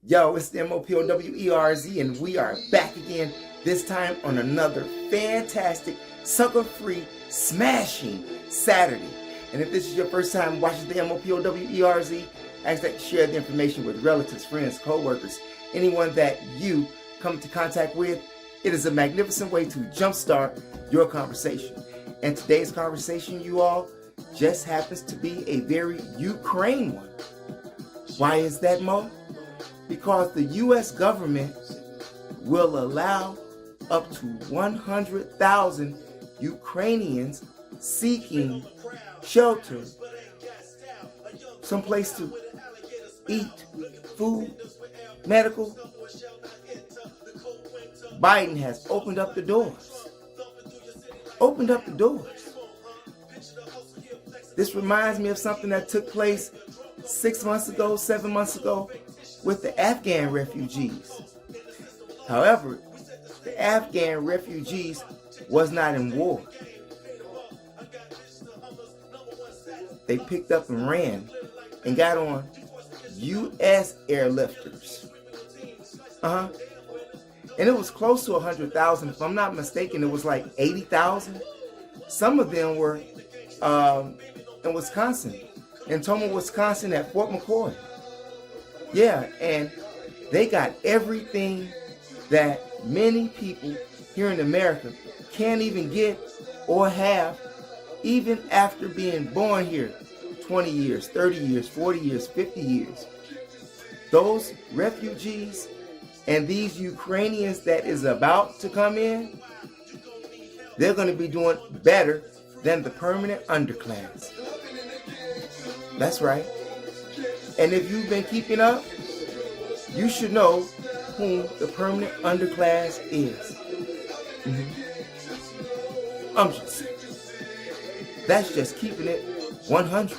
Yo, it's the MOPOWERZ, and we are back again, this time on another fantastic, sucker-free, smashing Saturday. And if this is your first time watching the MOPOWERZ, I ask that you share the information with relatives, friends, co-workers, anyone that you come into contact with. It is a magnificent way to jumpstart your conversation. And today's conversation, you all, just happens to be a very Ukraine one. Why is that, Mo? Because the U.S. government will allow up to 100,000 Ukrainians seeking shelter, someplace to eat, food, medical. Biden has opened up the doors. Opened up the doors. This reminds me of something that took place 6 months ago, 7 months ago, with the Afghan refugees. However, the Afghan refugees was not in war. They picked up and ran and got on U.S. airlifters. And it was close to 100,000. If I'm not mistaken, it was like 80,000. Some of them were in Wisconsin, in Toma, Wisconsin, at Fort McCoy. Yeah, and they got everything that many people here in America can't even get or have, even after being born here 20 years, 30 years, 40 years, 50 years. Those refugees and these Ukrainians that is about to come in, they're going to be doing better than the permanent underclass. That's right. And if you've been keeping up, you should know whom the permanent underclass is. I'm just saying. That's just keeping it 100.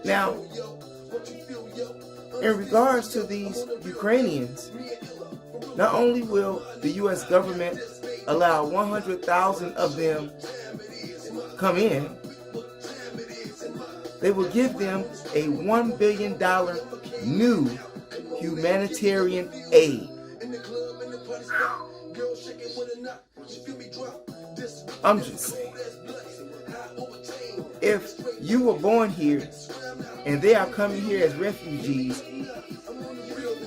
Now, in regards to these Ukrainians, not only will the U.S. government allow 100,000 of them come in, they will give them a $1 billion new humanitarian aid. I'm just saying, if you were born here and they are coming here as refugees,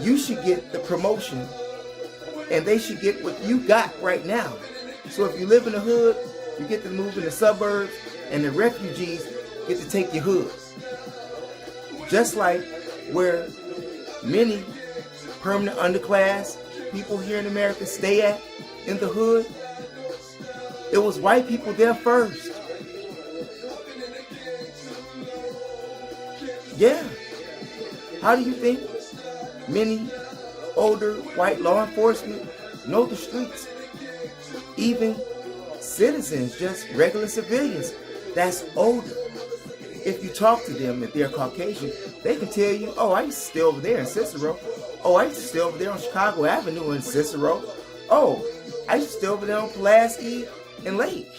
you should get the promotion and they should get what you got right now. So if you live in the hood, you get to move in the suburbs, and the refugees get to take your hood. Just like where many permanent underclass people here in America stay at in the hood, it was white people there first. Yeah. How do you think many older white law enforcement know the streets? Even citizens, just regular civilians that's older. If you talk to them, if they're Caucasian, they can tell you, oh, I used to stay over there in Cicero. Oh, I used to stay over there on Chicago Avenue in Cicero. Oh, I used to stay over there on Pulaski and Lake.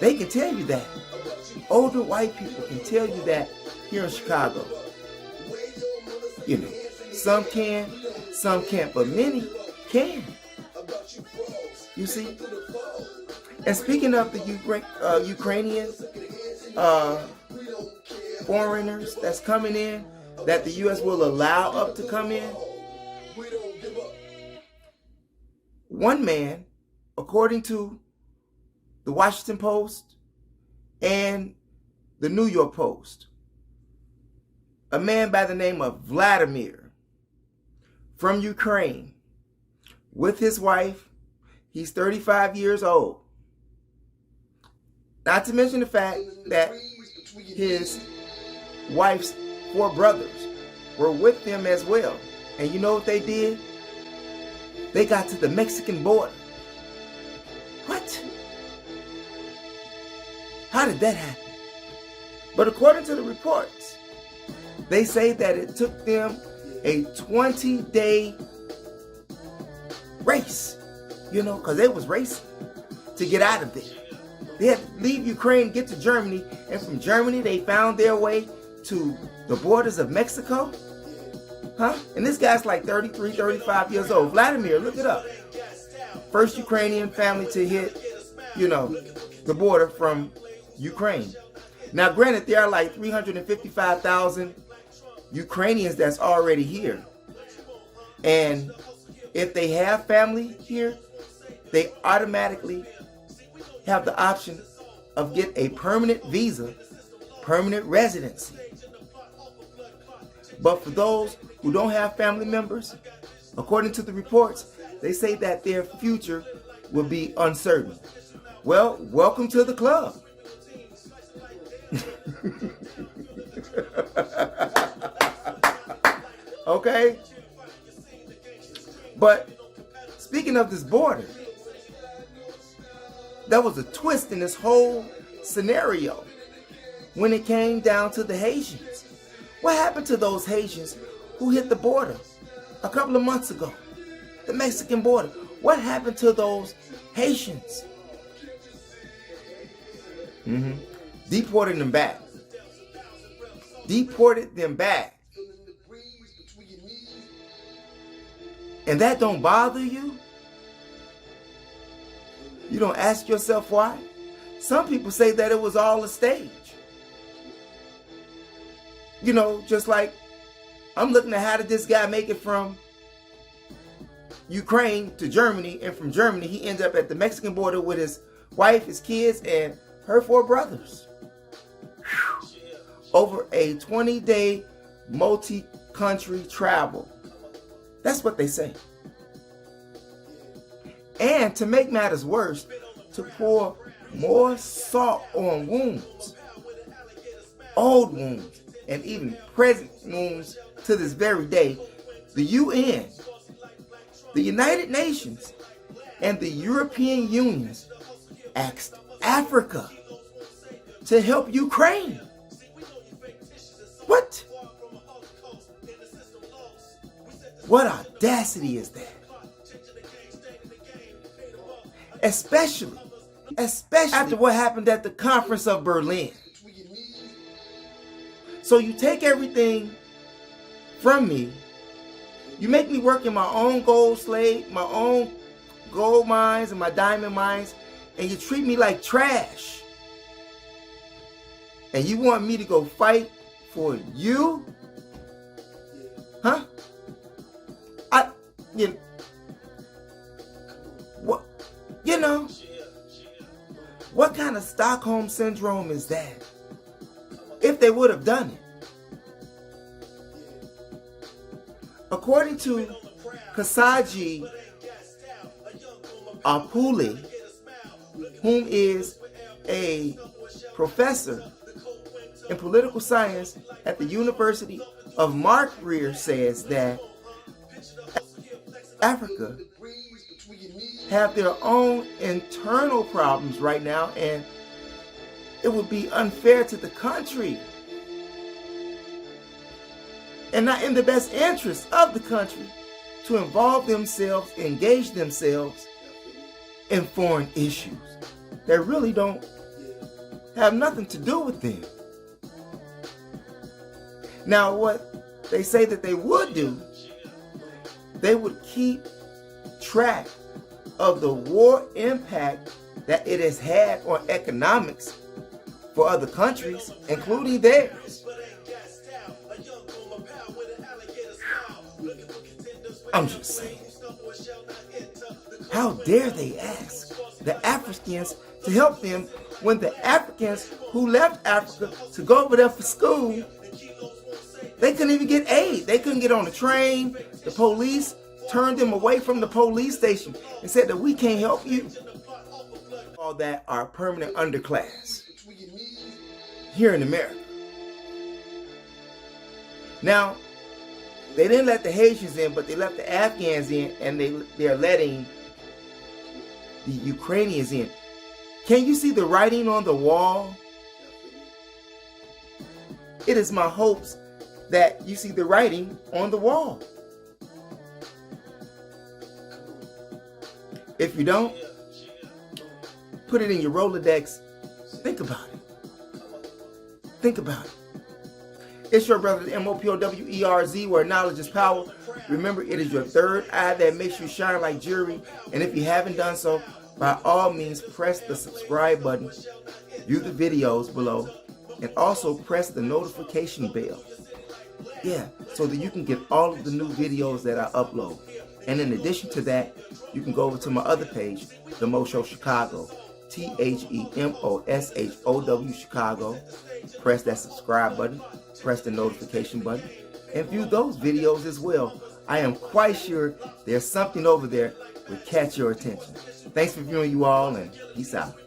They can tell you that. Older white people can tell you that here in Chicago. You know, some can, some can't, but many can. You see? And speaking of the Ukrainian foreigners that's coming in, that the U.S. will allow up to come in, one man, according to the Washington Post and the New York Post, a man by the name of Vladimir from Ukraine, with his wife, he's 35 years old. Not to mention the fact that his wife's 4 brothers were with them as well. And you know what they did? They got to the Mexican border. What? How did that happen? But according to the reports, they say that it took them a 20-day race, because they was racing to get out of there. They had to leave Ukraine, get to Germany, and from Germany they found their way to the borders of Mexico? Huh? And this guy's like 33, 35 years old. Vladimir, look it up. First Ukrainian family to hit, the border from Ukraine. Now, granted, there are like 355,000 Ukrainians that's already here. And if they have family here, they automatically have the option of get a permanent visa, permanent residency. But for those who don't have family members, according to the reports, they say that their future will be uncertain. Well, welcome to the club. Okay? But speaking of this border, there was a twist in this whole scenario when it came down to the Haitians. What happened to those Haitians who hit the border a couple of months ago? The Mexican border. What happened to those Haitians? Deported them back. Deported them back. And that don't bother you? You don't ask yourself why? Some people say that it was all a stage. Just like I'm looking at how did this guy make it from Ukraine to Germany, and from Germany he ends up at the Mexican border with his wife, his kids, and her 4 brothers. Whew. Over a 20-day multi-country travel. That's what they say. And to make matters worse, to pour more salt on wounds, old wounds, and even present wounds to this very day, the UN, the United Nations, and the European Union asked Africa to help Ukraine. What? What audacity is that? Especially after what happened at the Conference of Berlin. So you take everything from me, you make me work in my own gold slate, my own gold mines and my diamond mines, and you treat me like trash. And you want me to go fight for you? Huh? What kind of Stockholm syndrome is that? If they would have done it. According to Kasaji Apuli, whom is a professor in political science at the University of Markreer, says that Africa have their own internal problems right now, and it would be unfair to the country and not in the best interest of the country to involve themselves, engage themselves in foreign issues that really don't have nothing to do with them. Now, what they say that they would do, they would keep track of the war impact that it has had on economics for other countries, including theirs. I'm just saying. How dare they ask the Africans to help them when the Africans who left Africa to go over there for school, they couldn't even get aid. They couldn't get on the train. The police turned them away from the police station and said that we can't help you. All that are permanent underclass here in America. Now, they didn't let the Haitians in, but they let the Afghans in, and they're letting the Ukrainians in. Can you see the writing on the wall? It is my hopes that you see the writing on the wall. If you don't, put it in your Rolodex. Think about it. Think about it. It's your brother, MOPOWERZ, where knowledge is power. Remember, it is your third eye that makes you shine like jewelry. And if you haven't done so, by all means, press the subscribe button, view the videos below, and also press the notification bell. Yeah, so that you can get all of the new videos that I upload. And in addition to that, you can go over to my other page, The Mo Show Chicago, TheMoshow Chicago. Press that subscribe button, press the notification button, and view those videos as well. I am quite sure there's something over there that will catch your attention. Thanks for viewing, you all, and peace out.